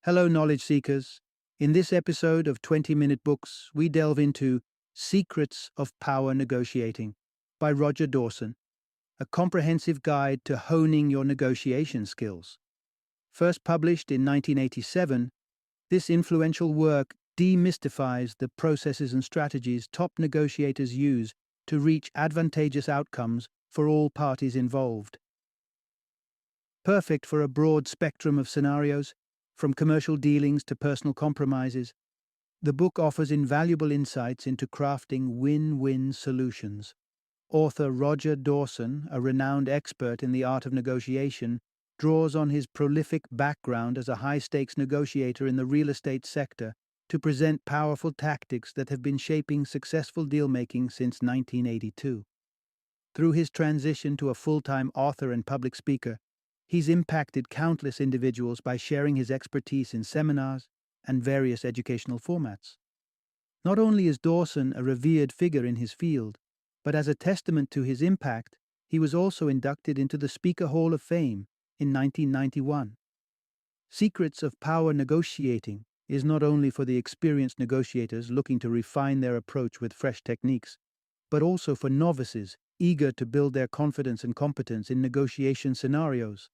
Hello, knowledge seekers. In this episode of 20-Minute Books, we delve into Secrets of Power Negotiating by Roger Dawson, a comprehensive guide to honing your negotiation skills. First published in 1987, this influential work demystifies the processes and strategies top negotiators use to reach advantageous outcomes for all parties involved. Perfect for a broad spectrum of scenarios, from commercial dealings to personal compromises, the book offers invaluable insights into crafting win-win solutions. Author Roger Dawson, a renowned expert in the art of negotiation, draws on his prolific background as a high-stakes negotiator in the real estate sector to present powerful tactics that have been shaping successful deal-making since 1982. Through his transition to a full-time author and public speaker, he's impacted countless individuals by sharing his expertise in seminars and various educational formats. Not only is Dawson a revered figure in his field, but as a testament to his impact, he was also inducted into the Speaker Hall of Fame in 1991. Secrets of Power Negotiating is not only for the experienced negotiators looking to refine their approach with fresh techniques, but also for novices eager to build their confidence and competence in negotiation scenarios.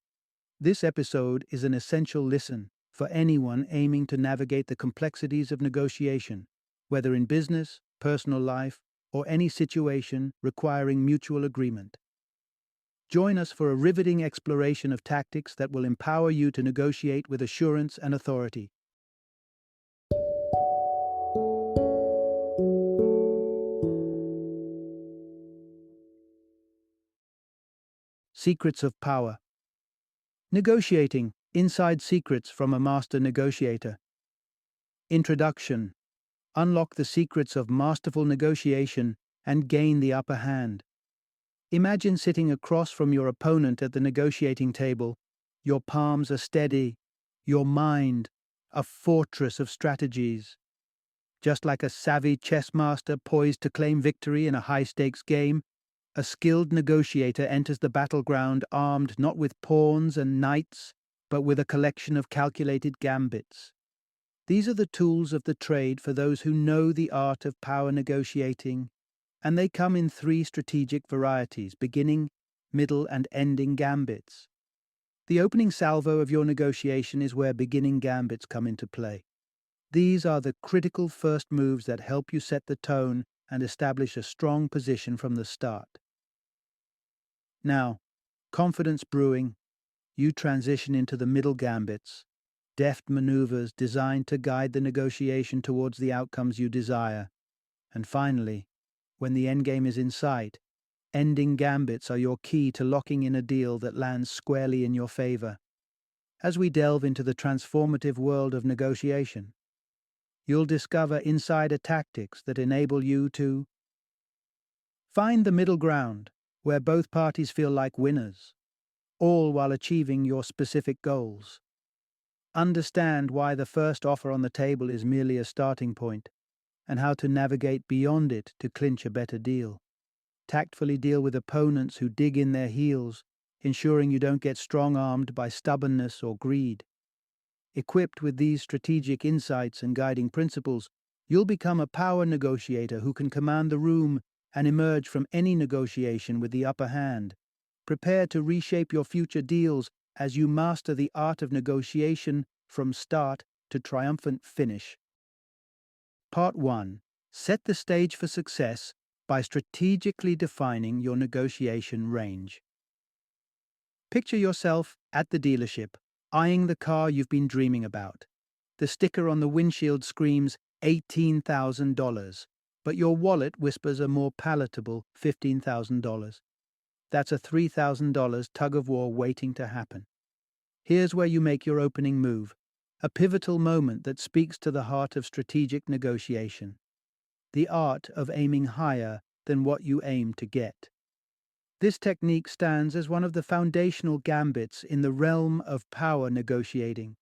This episode is an essential listen for anyone aiming to navigate the complexities of negotiation, whether in business, personal life, or any situation requiring mutual agreement. Join us for a riveting exploration of tactics that will empower you to negotiate with assurance and authority. Secrets of Power. Negotiating: Inside Secrets from a Master Negotiator. Introduction. Unlock the secrets of masterful negotiation and gain the upper hand. Imagine sitting across from your opponent at the negotiating table. Your palms are steady, your mind a fortress of strategies. Just like a savvy chess master poised to claim victory in a high-stakes game, a skilled negotiator enters the battleground armed not with pawns and knights, but with a collection of calculated gambits. These are the tools of the trade for those who know the art of power negotiating, and they come in three strategic varieties: beginning, middle, and ending gambits. The opening salvo of your negotiation is where beginning gambits come into play. These are the critical first moves that help you set the tone and establish a strong position from the start. Now, confidence brewing, you transition into the middle gambits, deft maneuvers designed to guide the negotiation towards the outcomes you desire. And finally, when the endgame is in sight, ending gambits are your key to locking in a deal that lands squarely in your favor. As we delve into the transformative world of negotiation, you'll discover insider tactics that enable you to find the middle ground, where both parties feel like winners, all while achieving your specific goals. Understand why the first offer on the table is merely a starting point, and how to navigate beyond it to clinch a better deal. Tactfully deal with opponents who dig in their heels, ensuring you don't get strong-armed by stubbornness or greed. Equipped with these strategic insights and guiding principles, you'll become a power negotiator who can command the room and emerge from any negotiation with the upper hand. Prepare to reshape your future deals as you master the art of negotiation from start to triumphant finish. Part 1. Set the stage for success by strategically defining your negotiation range. Picture yourself at the dealership, eyeing the car you've been dreaming about. The sticker on the windshield screams $18,000, but your wallet whispers a more palatable $15,000. That's a $3,000 tug-of-war waiting to happen. Here's where you make your opening move, a pivotal moment that speaks to the heart of strategic negotiation, the art of aiming higher than what you aim to get. This technique stands as one of the foundational gambits in the realm of power negotiating.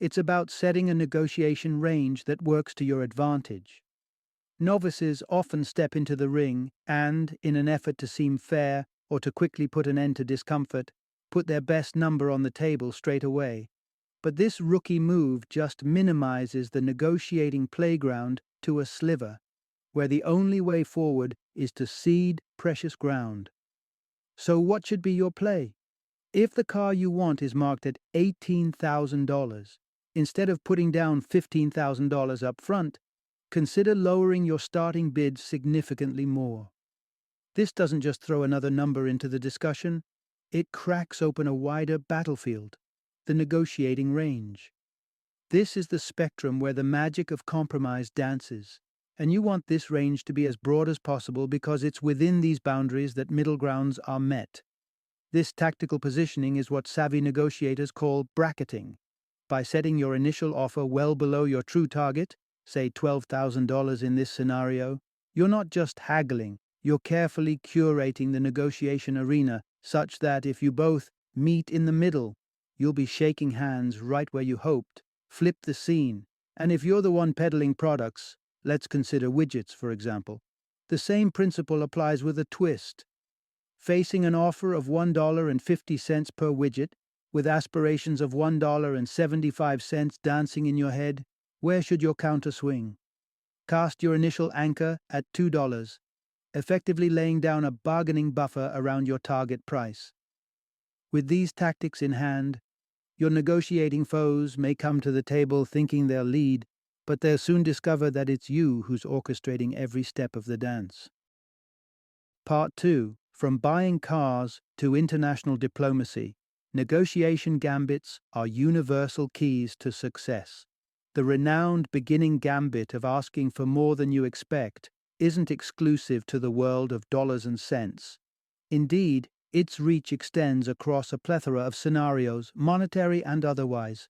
It's about setting a negotiation range that works to your advantage. Novices often step into the ring and, in an effort to seem fair or to quickly put an end to discomfort, put their best number on the table straight away. But this rookie move just minimizes the negotiating playground to a sliver, where the only way forward is to cede precious ground. So what should be your play? If the car you want is marked at $18,000, instead of putting down $15,000 up front, consider lowering your starting bid significantly more. This doesn't just throw another number into the discussion, it cracks open a wider battlefield, the negotiating range. This is the spectrum where the magic of compromise dances, and you want this range to be as broad as possible because it's within these boundaries that middle grounds are met. This tactical positioning is what savvy negotiators call bracketing. By setting your initial offer well below your true target, say $12,000 in this scenario, you're not just haggling, you're carefully curating the negotiation arena such that if you both meet in the middle, you'll be shaking hands right where you hoped. Flip the scene. And if you're the one peddling products, let's consider widgets, for example. The same principle applies with a twist. Facing an offer of $1.50 per widget, with aspirations of $1.75 dancing in your head, where should your counter swing? Cast your initial anchor at $2, effectively laying down a bargaining buffer around your target price. With these tactics in hand, your negotiating foes may come to the table thinking they'll lead, but they'll soon discover that it's you who's orchestrating every step of the dance. Part 2. From buying cars to international diplomacy, negotiation gambits are universal keys to success. The renowned beginning gambit of asking for more than you expect isn't exclusive to the world of dollars and cents. Indeed, its reach extends across a plethora of scenarios, monetary and otherwise.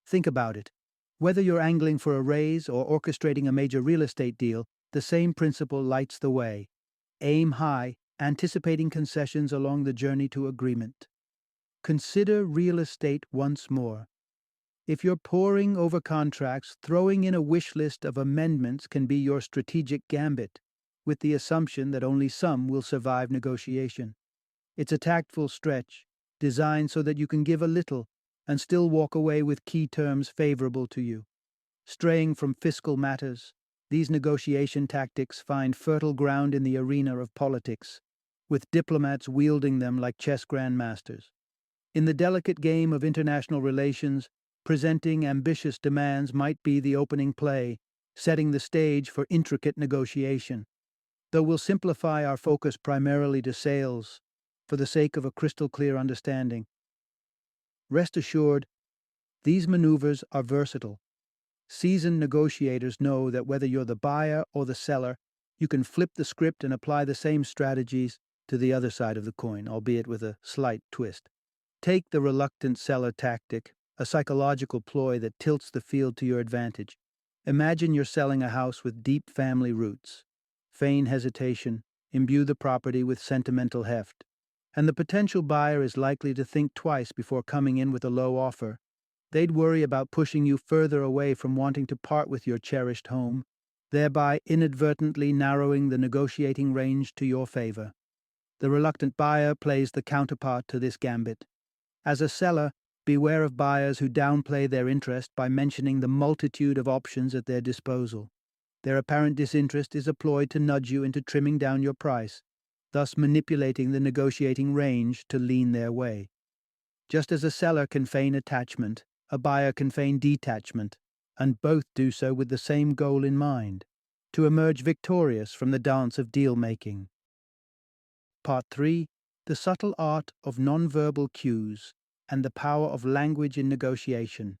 Think about it. Whether you're angling for a raise or orchestrating a major real estate deal, the same principle lights the way. Aim high, anticipating concessions along the journey to agreement. Consider real estate once more. If you're poring over contracts, throwing in a wish list of amendments can be your strategic gambit, with the assumption that only some will survive negotiation. It's a tactful stretch, designed so that you can give a little and still walk away with key terms favorable to you. Straying from fiscal matters, these negotiation tactics find fertile ground in the arena of politics, with diplomats wielding them like chess grandmasters. In the delicate game of international relations, presenting ambitious demands might be the opening play, setting the stage for intricate negotiation. Though we'll simplify our focus primarily to sales, for the sake of a crystal-clear understanding. Rest assured, these maneuvers are versatile. Seasoned negotiators know that whether you're the buyer or the seller, you can flip the script and apply the same strategies to the other side of the coin, albeit with a slight twist. Take the reluctant seller tactic, a psychological ploy that tilts the field to your advantage. Imagine you're selling a house with deep family roots. Feign hesitation, imbue the property with sentimental heft, and the potential buyer is likely to think twice before coming in with a low offer. They'd worry about pushing you further away from wanting to part with your cherished home, thereby inadvertently narrowing the negotiating range to your favor. The reluctant buyer plays the counterpart to this gambit. As a seller, beware of buyers who downplay their interest by mentioning the multitude of options at their disposal. Their apparent disinterest is a ploy to nudge you into trimming down your price, thus manipulating the negotiating range to lean their way. Just as a seller can feign attachment, a buyer can feign detachment, and both do so with the same goal in mind, to emerge victorious from the dance of deal-making. Part 3. The subtle art of nonverbal cues and the power of language in negotiation.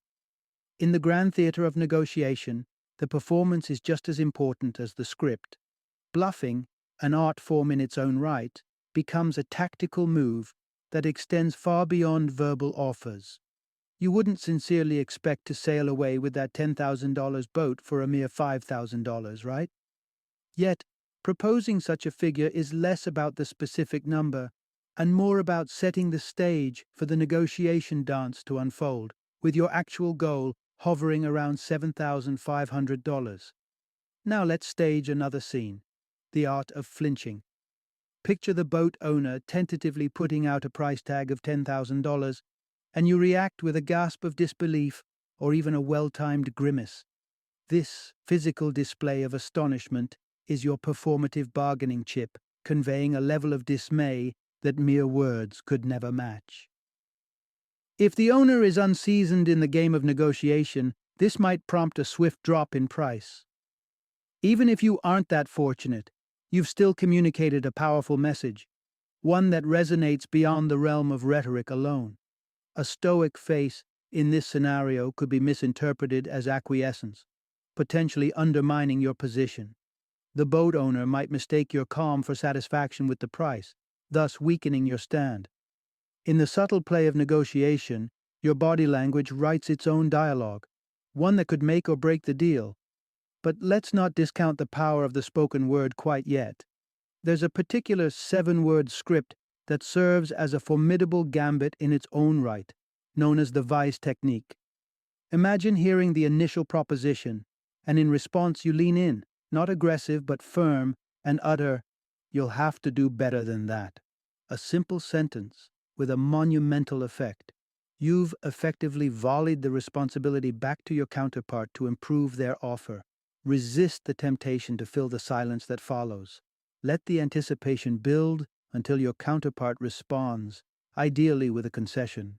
In the grand theater of negotiation, the performance is just as important as the script. Bluffing, an art form in its own right, becomes a tactical move that extends far beyond verbal offers. You wouldn't sincerely expect to sail away with that $10,000 boat for a mere $5,000, right? Yet, proposing such a figure is less about the specific number and more about setting the stage for the negotiation dance to unfold, with your actual goal hovering around $7,500. Now let's stage another scene, the art of flinching. Picture the boat owner tentatively putting out a price tag of $10,000, and you react with a gasp of disbelief or even a well-timed grimace. This physical display of astonishment is your performative bargaining chip, conveying a level of dismay that mere words could never match. If the owner is unseasoned in the game of negotiation, this might prompt a swift drop in price. Even if you aren't that fortunate, you've still communicated a powerful message, one that resonates beyond the realm of rhetoric alone. A stoic face in this scenario could be misinterpreted as acquiescence, potentially undermining your position. The boat owner might mistake your calm for satisfaction with the price, thus weakening your stand. In the subtle play of negotiation, your body language writes its own dialogue, one that could make or break the deal. But let's not discount the power of the spoken word quite yet. There's a particular 7-word script that serves as a formidable gambit in its own right, known as the vice technique. Imagine hearing the initial proposition, and in response you lean in, not aggressive but firm, and utter, "You'll have to do better than that." A simple sentence with a monumental effect. You've effectively volleyed the responsibility back to your counterpart to improve their offer. Resist the temptation to fill the silence that follows. Let the anticipation build until your counterpart responds, ideally with a concession.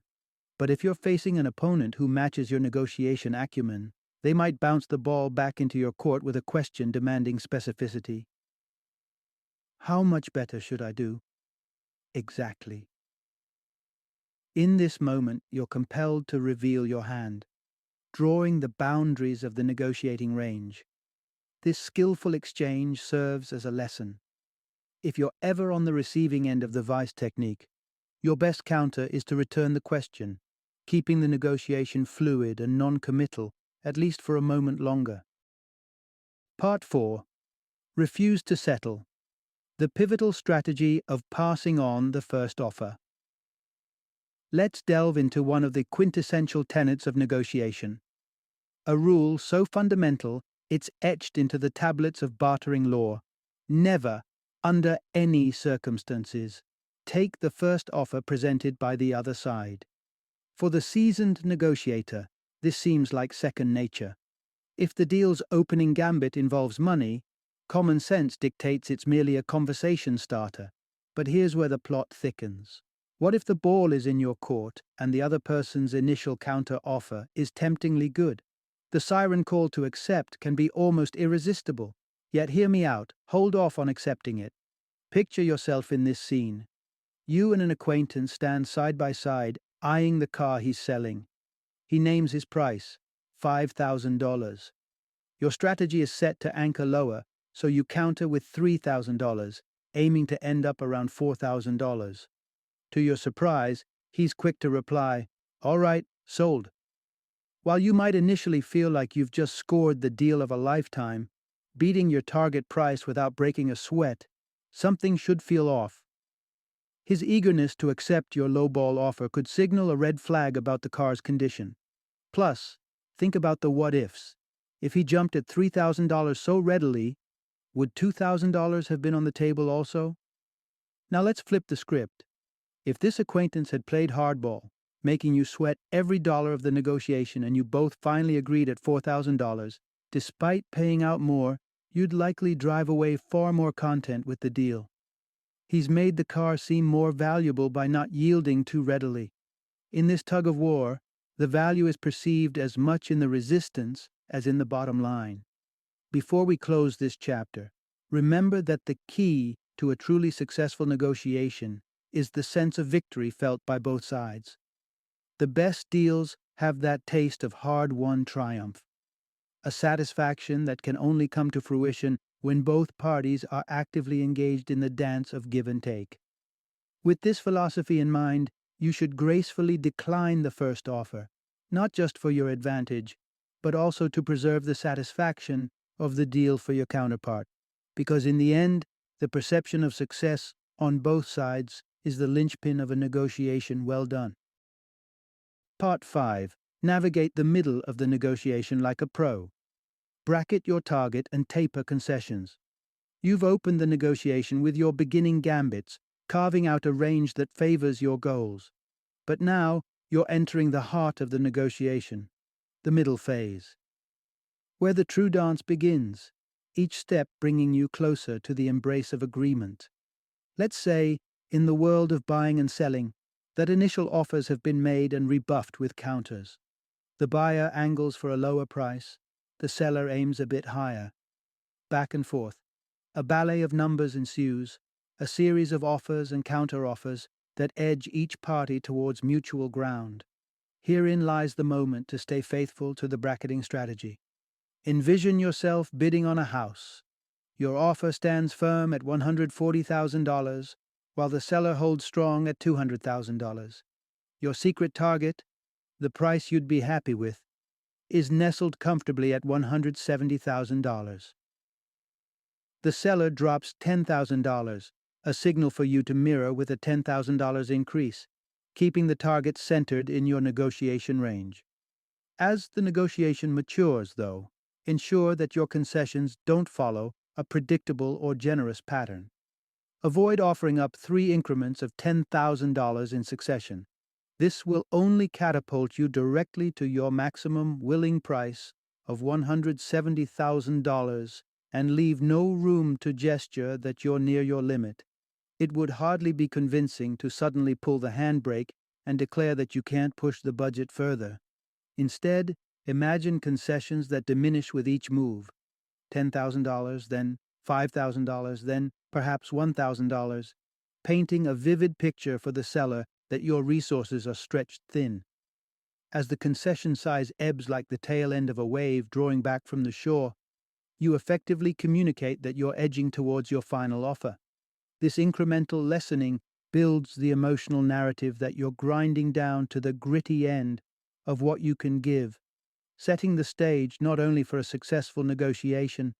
But if you're facing an opponent who matches your negotiation acumen, they might bounce the ball back into your court with a question demanding specificity. How much better should I do? Exactly. In this moment, you're compelled to reveal your hand, drawing the boundaries of the negotiating range. This skillful exchange serves as a lesson. If you're ever on the receiving end of the vice technique, your best counter is to return the question, keeping the negotiation fluid and non-committal, at least for a moment longer. Part 4. Refuse to settle. The pivotal strategy of passing on the first offer. Let's delve into one of the quintessential tenets of negotiation. A rule so fundamental it's etched into the tablets of bartering law. Never, under any circumstances, take the first offer presented by the other side. For the seasoned negotiator, this seems like second nature. If the deal's opening gambit involves money, common sense dictates it's merely a conversation starter. But here's where the plot thickens. What if the ball is in your court and the other person's initial counter offer is temptingly good? The siren call to accept can be almost irresistible. Yet hear me out, hold off on accepting it. Picture yourself in this scene. You and an acquaintance stand side by side, eyeing the car he's selling. He names his price, $5,000. Your strategy is set to anchor lower, so you counter with $3,000, aiming to end up around $4,000. To your surprise, he's quick to reply, "All right, sold." While you might initially feel like you've just scored the deal of a lifetime, beating your target price without breaking a sweat, something should feel off. His eagerness to accept your lowball offer could signal a red flag about the car's condition. Plus, think about the what-ifs. If he jumped at $3,000 so readily, would $2,000 have been on the table also? Now let's flip the script. If this acquaintance had played hardball, making you sweat every dollar of the negotiation, and you both finally agreed at $4,000, despite paying out more, you'd likely drive away far more content with the deal. He's made the car seem more valuable by not yielding too readily. In this tug of war, the value is perceived as much in the resistance as in the bottom line. Before we close this chapter, remember that the key to a truly successful negotiation is the sense of victory felt by both sides. The best deals have that taste of hard-won triumph, a satisfaction that can only come to fruition when both parties are actively engaged in the dance of give and take. With this philosophy in mind, you should gracefully decline the first offer, not just for your advantage, but also to preserve the satisfaction of the deal for your counterpart, because in the end, the perception of success on both sides is the linchpin of a negotiation well done. Part 5. Navigate the middle of the negotiation like a pro. Bracket your target and taper concessions. You've opened the negotiation with your beginning gambits, carving out a range that favors your goals. But now, you're entering the heart of the negotiation. The middle phase, where the true dance begins, each step bringing you closer to the embrace of agreement. Let's say, in the world of buying and selling, that initial offers have been made and rebuffed with counters. The buyer angles for a lower price, the seller aims a bit higher. Back and forth. A ballet of numbers ensues, a series of offers and counter-offers that edge each party towards mutual ground. Herein lies the moment to stay faithful to the bracketing strategy. Envision yourself bidding on a house. Your offer stands firm at $140,000, while the seller holds strong at $200,000. Your secret target, the price you'd be happy with, is nestled comfortably at $170,000. The seller drops $10,000, a signal for you to mirror with a $10,000 increase, keeping the target centered in your negotiation range. As the negotiation matures, though, ensure that your concessions don't follow a predictable or generous pattern. Avoid offering up 3 increments of $10,000 in succession. This will only catapult you directly to your maximum willing price of $170,000 and leave no room to gesture that you're near your limit. It would hardly be convincing to suddenly pull the handbrake and declare that you can't push the budget further. Instead, imagine concessions that diminish with each move. $10,000, then $5,000, then perhaps $1,000, painting a vivid picture for the seller that your resources are stretched thin. As the concession size ebbs like the tail end of a wave drawing back from the shore, you effectively communicate that you're edging towards your final offer. This incremental lessening builds the emotional narrative that you're grinding down to the gritty end of what you can give, setting the stage not only for a successful negotiation,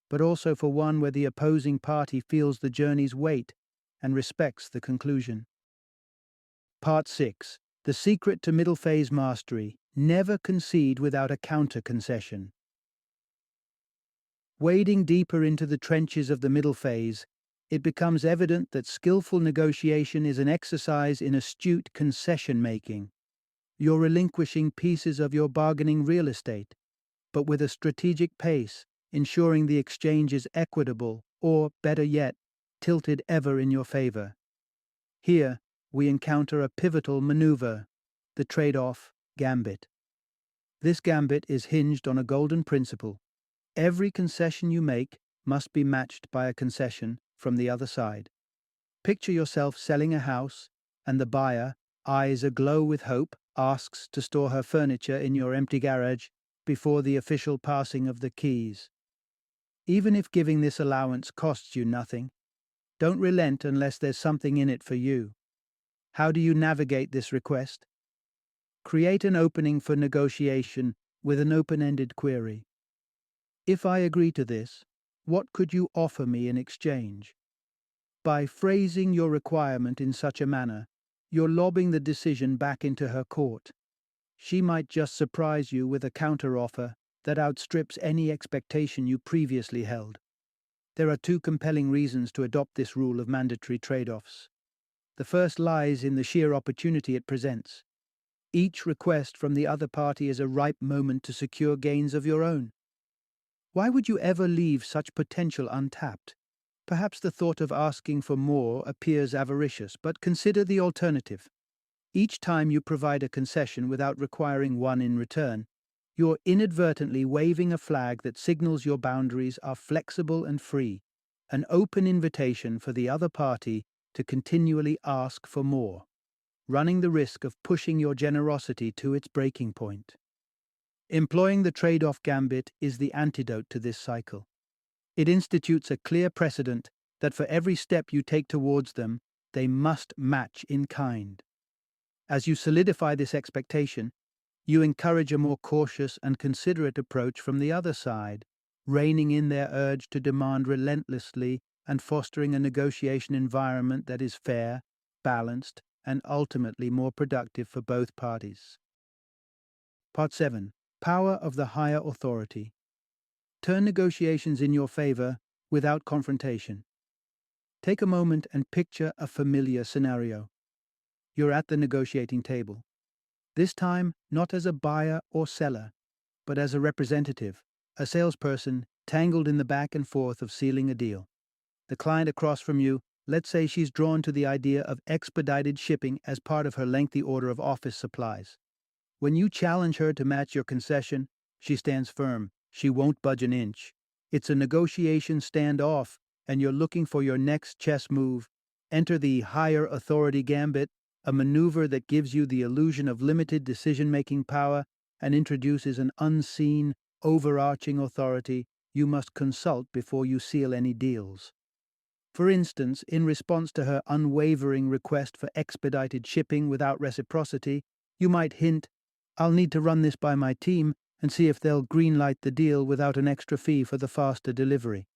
but also for one where the opposing party feels the journey's weight and respects the conclusion. Part 6. The secret to middle phase mastery. Never concede without a counter-concession. Wading deeper into the trenches of the middle phase, it becomes evident that skillful negotiation is an exercise in astute concession-making. You're relinquishing pieces of your bargaining real estate, but with a strategic pace, ensuring the exchange is equitable or, better yet, tilted ever in your favor. Here, we encounter a pivotal maneuver, the trade-off gambit. This gambit is hinged on a golden principle. Every concession you make must be matched by a concession from the other side. Picture yourself selling a house, and the buyer, eyes aglow with hope, asks to store her furniture in your empty garage before the official passing of the keys. Even if giving this allowance costs you nothing, don't relent unless there's something in it for you. How do you navigate this request? Create an opening for negotiation with an open-ended query. If I agree to this, what could you offer me in exchange? By phrasing your requirement in such a manner, you're lobbing the decision back into her court. She might just surprise you with a counteroffer that outstrips any expectation you previously held. There are 2 compelling reasons to adopt this rule of mandatory trade-offs. The first lies in the sheer opportunity it presents. Each request from the other party is a ripe moment to secure gains of your own. Why would you ever leave such potential untapped? Perhaps the thought of asking for more appears avaricious, but consider the alternative. Each time you provide a concession without requiring one in return, you're inadvertently waving a flag that signals your boundaries are flexible and free, an open invitation for the other party to continually ask for more, running the risk of pushing your generosity to its breaking point. Employing the trade-off gambit is the antidote to this cycle. It institutes a clear precedent that for every step you take towards them, they must match in kind. As you solidify this expectation, you encourage a more cautious and considerate approach from the other side, reining in their urge to demand relentlessly and fostering a negotiation environment that is fair, balanced, and ultimately more productive for both parties. Part 7. Power of the higher authority. Turn negotiations in your favor without confrontation. Take a moment and picture a familiar scenario. You're at the negotiating table. This time, not as a buyer or seller, but as a representative, a salesperson tangled in the back and forth of sealing a deal. The client across from you, let's say she's drawn to the idea of expedited shipping as part of her lengthy order of office supplies. When you challenge her to match your concession, she stands firm. She won't budge an inch. It's a negotiation standoff, and you're looking for your next chess move. Enter the higher authority gambit, a maneuver that gives you the illusion of limited decision-making power and introduces an unseen, overarching authority you must consult before you seal any deals. For instance, in response to her unwavering request for expedited shipping without reciprocity, you might hint, "I'll need to run this by my team and see if they'll greenlight the deal without an extra fee for the faster delivery."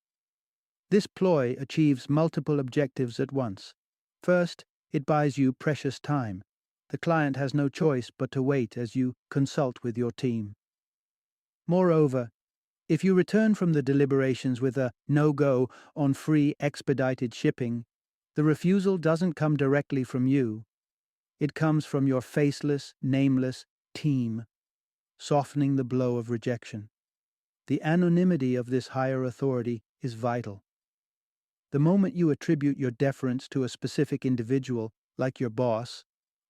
This ploy achieves multiple objectives at once. First, it buys you precious time. The client has no choice but to wait as you consult with your team. Moreover, if you return from the deliberations with a no-go on free expedited shipping, the refusal doesn't come directly from you. It comes from your faceless, nameless team, softening the blow of rejection. The anonymity of this higher authority is vital. The moment you attribute your deference to a specific individual, like your boss,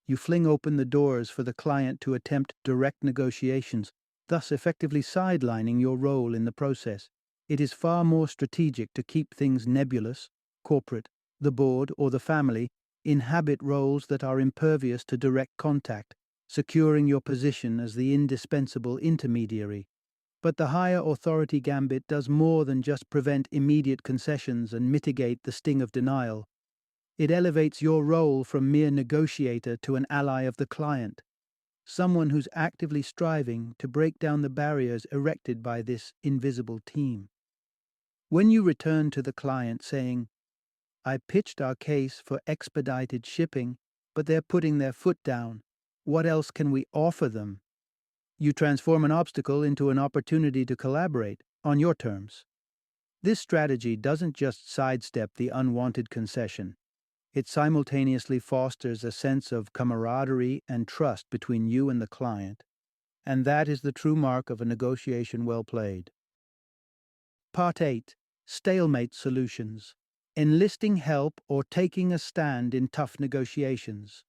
you fling open the doors for the client to attempt direct negotiations, thus effectively sidelining your role in the process. It is far more strategic to keep things nebulous, corporate, the board, or the family, inhabit roles that are impervious to direct contact, securing your position as the indispensable intermediary. But the higher authority gambit does more than just prevent immediate concessions and mitigate the sting of denial. It elevates your role from mere negotiator to an ally of the client, someone who's actively striving to break down the barriers erected by this invisible team. When you return to the client saying, "I pitched our case for expedited shipping, but they're putting their foot down. What else can we offer them?" You transform an obstacle into an opportunity to collaborate on your terms. This strategy doesn't just sidestep the unwanted concession. It simultaneously fosters a sense of camaraderie and trust between you and the client, and that is the true mark of a negotiation well played. Part 8. Stalemate Solutions. Enlisting help or taking a stand in tough negotiations.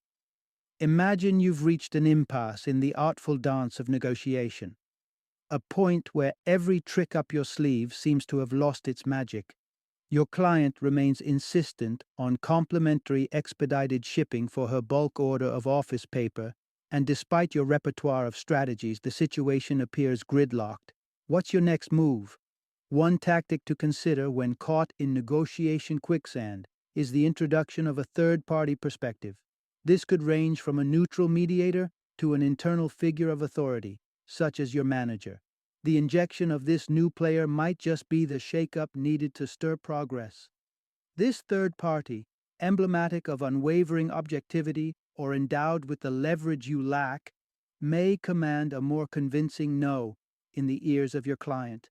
Imagine you've reached an impasse in the artful dance of negotiation, a point where every trick up your sleeve seems to have lost its magic. Your client remains insistent on complimentary expedited shipping for her bulk order of office paper, and despite your repertoire of strategies, the situation appears gridlocked. What's your next move? One tactic to consider when caught in negotiation quicksand is the introduction of a third-party perspective. This could range from a neutral mediator to an internal figure of authority, such as your manager. The injection of this new player might just be the shake-up needed to stir progress. This third party, emblematic of unwavering objectivity or endowed with the leverage you lack, may command a more convincing no in the ears of your client.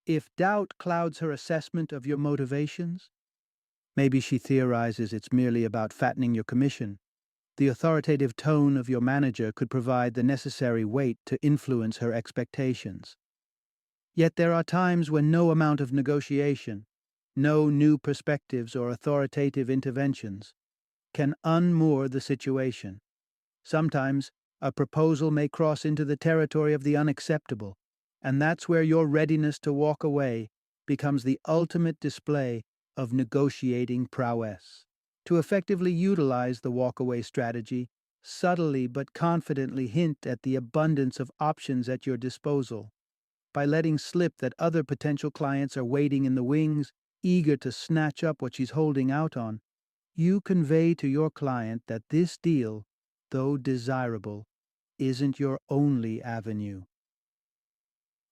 If doubt clouds her assessment of your motivations, maybe she theorizes it's merely about fattening your commission, the authoritative tone of your manager could provide the necessary weight to influence her expectations. Yet there are times when no amount of negotiation, no new perspectives or authoritative interventions, can unmoor the situation. Sometimes a proposal may cross into the territory of the unacceptable, and that's where your readiness to walk away becomes the ultimate display of negotiating prowess. To effectively utilize the walkaway strategy, subtly but confidently hint at the abundance of options at your disposal. By letting slip that other potential clients are waiting in the wings, eager to snatch up what she's holding out on, you convey to your client that this deal, though desirable, isn't your only avenue.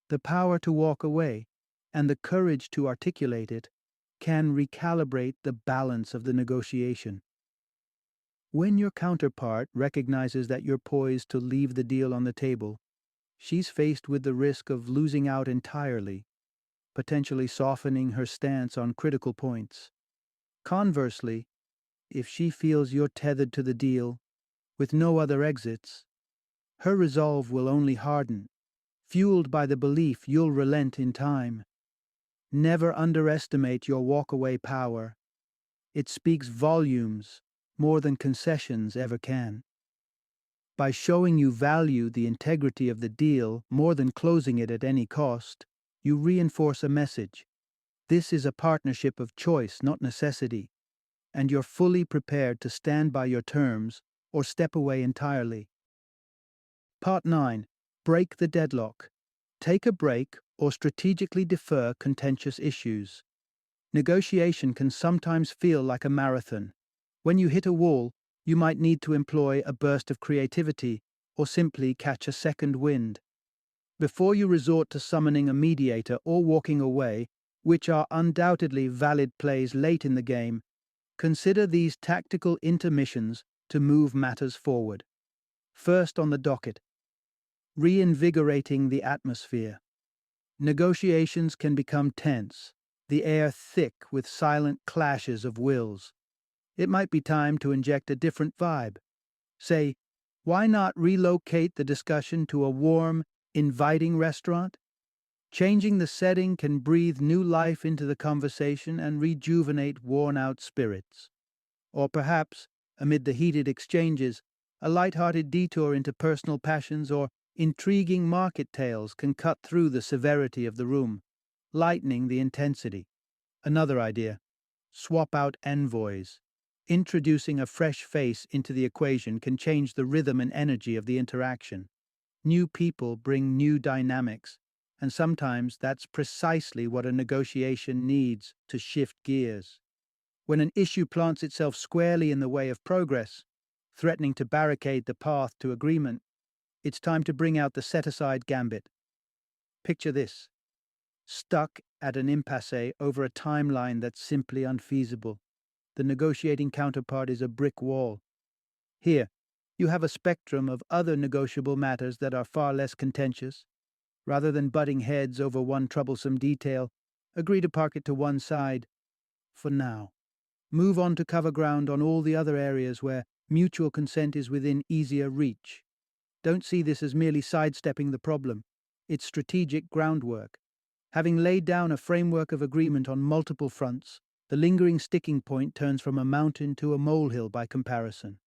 The power to walk away, and the courage to articulate it, can recalibrate the balance of the negotiation. When your counterpart recognizes that you're poised to leave the deal on the table, she's faced with the risk of losing out entirely, potentially softening her stance on critical points. Conversely, if she feels you're tethered to the deal, with no other exits, her resolve will only harden, fueled by the belief you'll relent in time. Never underestimate your walkaway power. It speaks volumes, more than concessions ever can. By showing you value the integrity of the deal more than closing it at any cost, you reinforce a message. This is a partnership of choice, not necessity, and you're fully prepared to stand by your terms or step away entirely. Part 9. Break the deadlock. Take a break or strategically defer contentious issues. Negotiation can sometimes feel like a marathon. When you hit a wall, you might need to employ a burst of creativity or simply catch a second wind. Before you resort to summoning a mediator or walking away, which are undoubtedly valid plays late in the game, consider these tactical intermissions to move matters forward. First on the docket, reinvigorating the atmosphere. Negotiations can become tense, the air thick with silent clashes of wills. It might be time to inject a different vibe. Say, why not relocate the discussion to a warm, inviting restaurant? Changing the setting can breathe new life into the conversation and rejuvenate worn-out spirits. Or perhaps, amid the heated exchanges, a light-hearted detour into personal passions or intriguing market tales can cut through the severity of the room, lightening the intensity. Another idea: swap out envoys. Introducing a fresh face into the equation can change the rhythm and energy of the interaction. New people bring new dynamics, and sometimes that's precisely what a negotiation needs to shift gears. When an issue plants itself squarely in the way of progress, threatening to barricade the path to agreement, it's time to bring out the set-aside gambit. Picture this: stuck at an impasse over a timeline that's simply unfeasible. The negotiating counterpart is a brick wall. Here, you have a spectrum of other negotiable matters that are far less contentious. Rather than butting heads over one troublesome detail, agree to park it to one side for now. Move on to cover ground on all the other areas where mutual consent is within easier reach. Don't see this as merely sidestepping the problem. It's strategic groundwork. Having laid down a framework of agreement on multiple fronts, the lingering sticking point turns from a mountain to a molehill by comparison.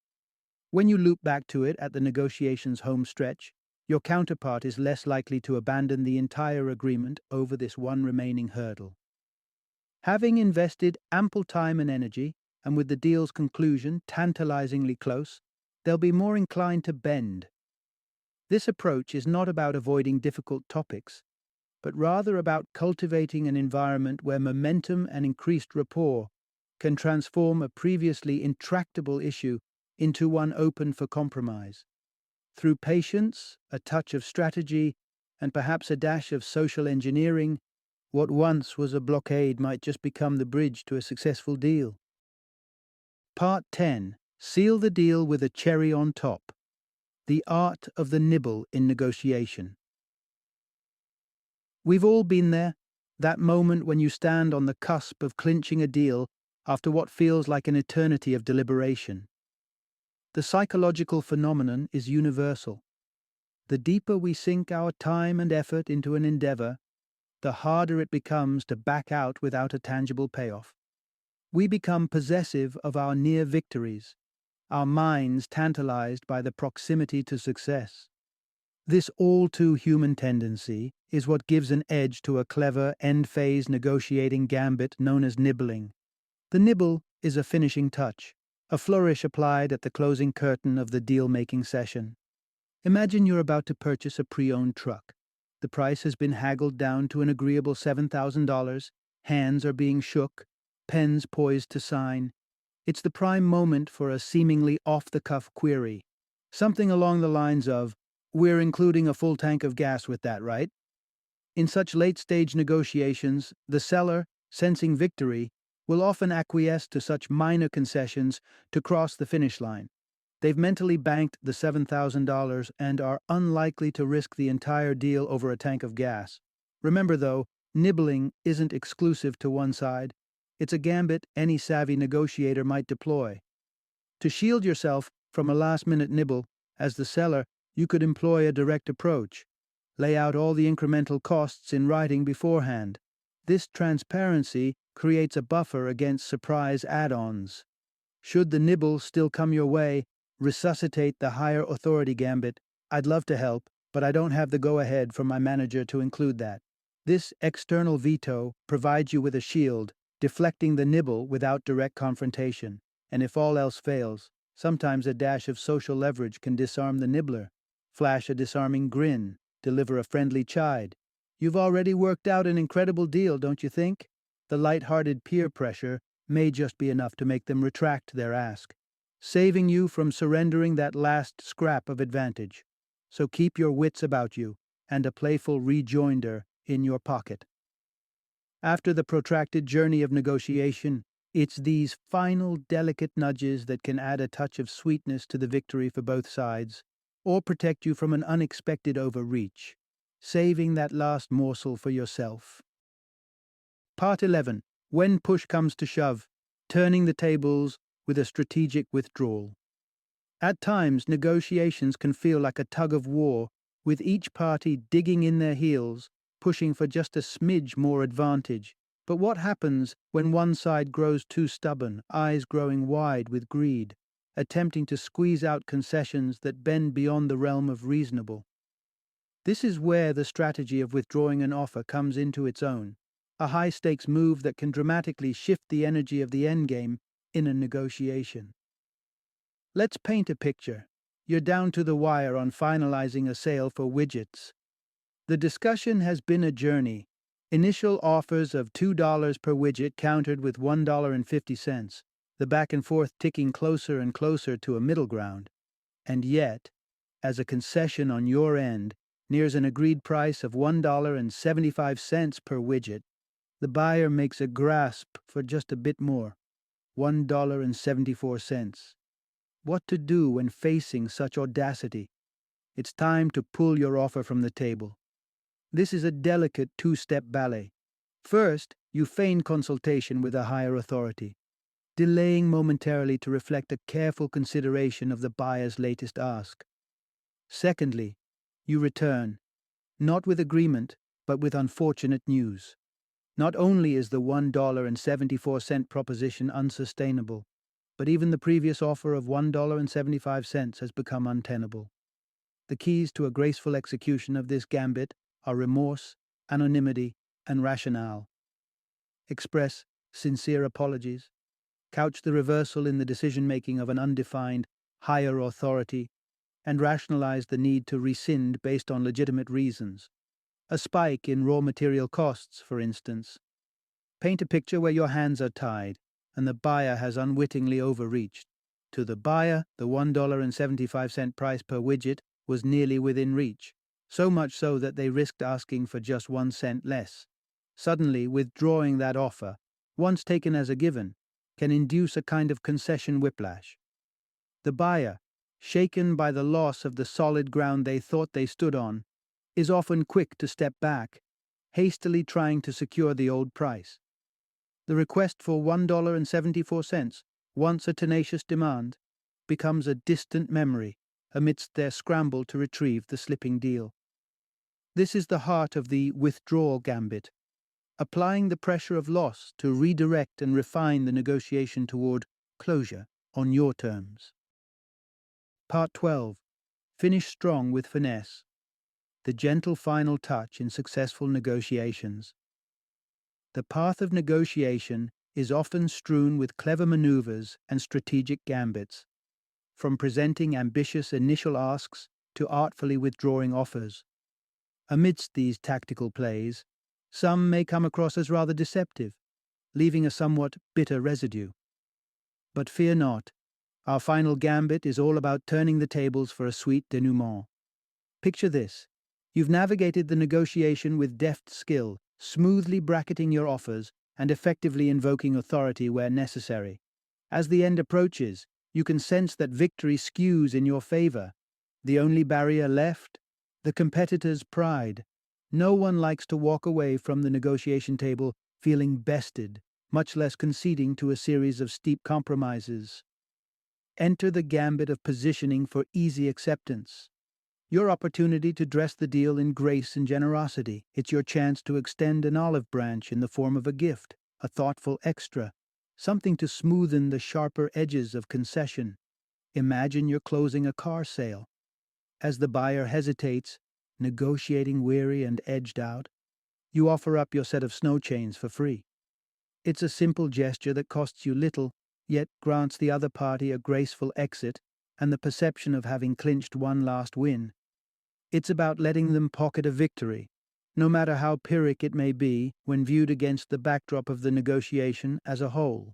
When you loop back to it at the negotiation's home stretch, your counterpart is less likely to abandon the entire agreement over this one remaining hurdle. Having invested ample time and energy, and with the deal's conclusion tantalizingly close, they'll be more inclined to bend. This approach is not about avoiding difficult topics, but rather about cultivating an environment where momentum and increased rapport can transform a previously intractable issue into one open for compromise. Through patience, a touch of strategy, and perhaps a dash of social engineering, what once was a blockade might just become the bridge to a successful deal. Part 10. Seal the deal with a cherry on top. The art of the nibble in negotiation. We've all been there, that moment when you stand on the cusp of clinching a deal after what feels like an eternity of deliberation. The psychological phenomenon is universal. The deeper we sink our time and effort into an endeavor, the harder it becomes to back out without a tangible payoff. We become possessive of our near victories, our minds tantalized by the proximity to success. This all-too-human tendency is what gives an edge to a clever end-phase negotiating gambit known as nibbling. The nibble is a finishing touch, a flourish applied at the closing curtain of the deal-making session. Imagine you're about to purchase a pre-owned truck. The price has been haggled down to an agreeable $7,000, hands are being shook, pens poised to sign. It's the prime moment for a seemingly off-the-cuff query, something along the lines of, "We're including a full tank of gas with that, right?" In such late-stage negotiations, the seller, sensing victory, will often acquiesce to such minor concessions to cross the finish line. They've mentally banked the $7,000 and are unlikely to risk the entire deal over a tank of gas. Remember, though, nibbling isn't exclusive to one side. It's a gambit any savvy negotiator might deploy. To shield yourself from a last-minute nibble, as the seller, you could employ a direct approach. Lay out all the incremental costs in writing beforehand. This transparency creates a buffer against surprise add-ons. Should the nibble still come your way, resuscitate the higher authority gambit. I'd love to help, but I don't have the go-ahead from my manager to include that. This external veto provides you with a shield, deflecting the nibble without direct confrontation. And if all else fails, sometimes a dash of social leverage can disarm the nibbler. Flash a disarming grin, deliver a friendly chide. You've already worked out an incredible deal, don't you think? The light-hearted peer pressure may just be enough to make them retract their ask, saving you from surrendering that last scrap of advantage. So keep your wits about you, and a playful rejoinder in your pocket. After the protracted journey of negotiation, it's these final delicate nudges that can add a touch of sweetness to the victory for both sides, or protect you from an unexpected overreach, saving that last morsel for yourself. Part 11. When push comes to shove, turning the tables with a strategic withdrawal. At times, negotiations can feel like a tug of war, with each party digging in their heels, pushing for just a smidge more advantage. But what happens when one side grows too stubborn, eyes growing wide with greed, attempting to squeeze out concessions that bend beyond the realm of reasonable? This is where the strategy of withdrawing an offer comes into its own, a high-stakes move that can dramatically shift the energy of the endgame in a negotiation. Let's paint a picture. You're down to the wire on finalizing a sale for widgets. The discussion has been a journey. Initial offers of $2 per widget countered with $1.50, the back and forth ticking closer and closer to a middle ground. And yet, as a concession on your end nears an agreed price of $1.75 per widget, the buyer makes a grasp for just a bit more, $1.74. What to do when facing such audacity? It's time to pull your offer from the table. This is a delicate two-step ballet. First, you feign consultation with a higher authority, delaying momentarily to reflect a careful consideration of the buyer's latest ask. Secondly, you return, not with agreement, but with unfortunate news. Not only is the $1.74 proposition unsustainable, but even the previous offer of $1.75 has become untenable. The keys to a graceful execution of this gambit are remorse, anonymity, and rationale. Express sincere apologies. Couch the reversal in the decision-making of an undefined, higher authority, and rationalize the need to rescind based on legitimate reasons. A spike in raw material costs, for instance. Paint a picture where your hands are tied, and the buyer has unwittingly overreached. To the buyer, the $1.75 price per widget was nearly within reach, so much so that they risked asking for just 1 cent less. Suddenly, withdrawing that offer, once taken as a given, can induce a kind of concession whiplash. The buyer, shaken by the loss of the solid ground they thought they stood on, is often quick to step back, hastily trying to secure the old price. The request for $1.74, once a tenacious demand, becomes a distant memory amidst their scramble to retrieve the slipping deal. This is the heart of the withdrawal gambit, applying the pressure of loss to redirect and refine the negotiation toward closure on your terms. Part 12. Finish strong with finesse. The gentle final touch in successful negotiations. The path of negotiation is often strewn with clever maneuvers and strategic gambits, from presenting ambitious initial asks to artfully withdrawing offers. Amidst these tactical plays, some may come across as rather deceptive, leaving a somewhat bitter residue. But fear not, our final gambit is all about turning the tables for a sweet denouement. Picture this. You've navigated the negotiation with deft skill, smoothly bracketing your offers and effectively invoking authority where necessary. As the end approaches, you can sense that victory skews in your favor. The only barrier left? The competitor's pride. No one likes to walk away from the negotiation table feeling bested, much less conceding to a series of steep compromises. Enter the gambit of positioning for easy acceptance. your opportunity to dress the deal in grace and generosity. It's your chance to extend an olive branch in the form of a gift, a thoughtful extra, something to smoothen the sharper edges of concession. Imagine you're closing a car sale. As the buyer hesitates, negotiating weary and edged out, you offer up your set of snow chains for free. It's a simple gesture that costs you little, yet grants the other party a graceful exit and the perception of having clinched one last win. It's about letting them pocket a victory, no matter how Pyrrhic it may be when viewed against the backdrop of the negotiation as a whole.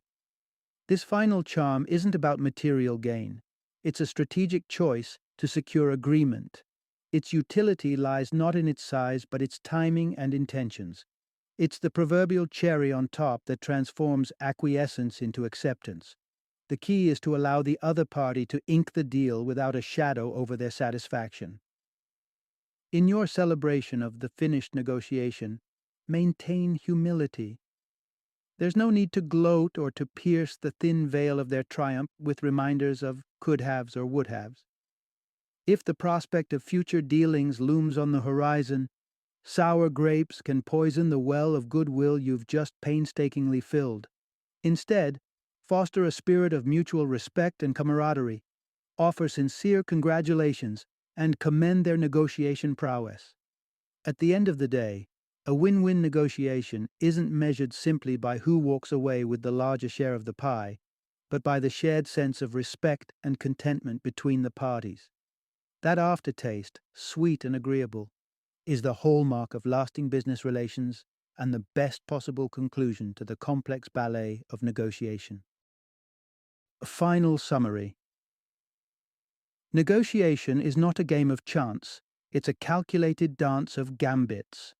This final charm isn't about material gain. It's a strategic choice to secure agreement. Its utility lies not in its size but its timing and intentions. It's the proverbial cherry on top that transforms acquiescence into acceptance. The key is to allow the other party to ink the deal without a shadow over their satisfaction. In your celebration of the finished negotiation, maintain humility. There's no need to gloat or to pierce the thin veil of their triumph with reminders of could-haves or would-haves. If the prospect of future dealings looms on the horizon, sour grapes can poison the well of goodwill you've just painstakingly filled. Instead, foster a spirit of mutual respect and camaraderie, offer sincere congratulations, and commend their negotiation prowess. At the end of the day, a win-win negotiation isn't measured simply by who walks away with the larger share of the pie, but by the shared sense of respect and contentment between the parties. That aftertaste, sweet and agreeable, is the hallmark of lasting business relations and the best possible conclusion to the complex ballet of negotiation. A final summary. Negotiation is not a game of chance, it's a calculated dance of gambits.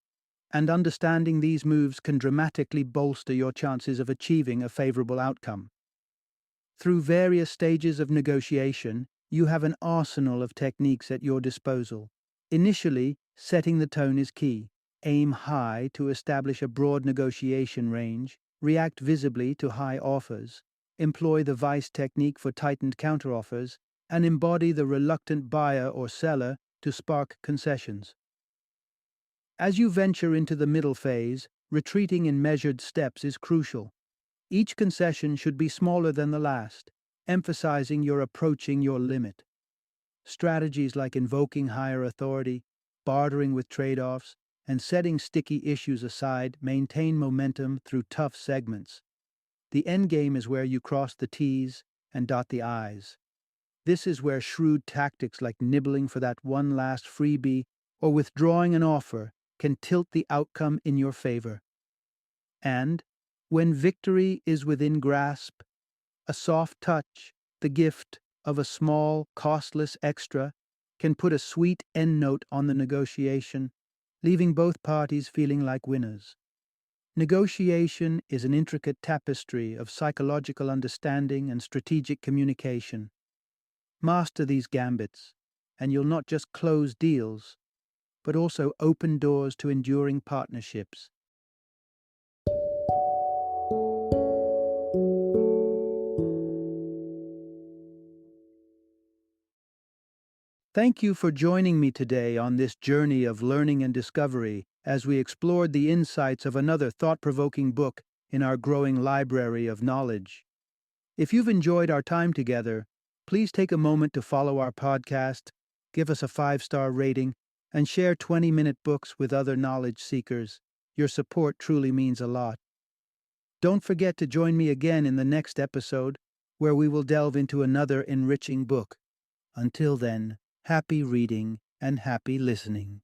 And understanding these moves can dramatically bolster your chances of achieving a favorable outcome. Through various stages of negotiation, you have an arsenal of techniques at your disposal. Initially, setting the tone is key. Aim high to establish a broad negotiation range, react visibly to high offers, employ the vice technique for tightened counteroffers, and embody the reluctant buyer or seller to spark concessions. As you venture into the middle phase, retreating in measured steps is crucial. Each concession should be smaller than the last, emphasizing you're approaching your limit. Strategies like invoking higher authority, bartering with trade-offs, and setting sticky issues aside maintain momentum through tough segments. The endgame is where you cross the T's and dot the I's. This is where shrewd tactics like nibbling for that one last freebie or withdrawing an offer can tilt the outcome in your favor. And, when victory is within grasp, a soft touch, the gift of a small, costless extra, can put a sweet endnote on the negotiation, leaving both parties feeling like winners. Negotiation is an intricate tapestry of psychological understanding and strategic communication. Master these gambits, and you'll not just close deals, but also open doors to enduring partnerships. Thank you for joining me today on this journey of learning and discovery as we explored the insights of another thought-provoking book in our growing library of knowledge. If you've enjoyed our time together, please take a moment to follow our podcast, give us a 5-star rating, and share 20-minute books with other knowledge seekers. Your support truly means a lot. Don't forget to join me again in the next episode, where we will delve into another enriching book. Until then, happy reading and happy listening.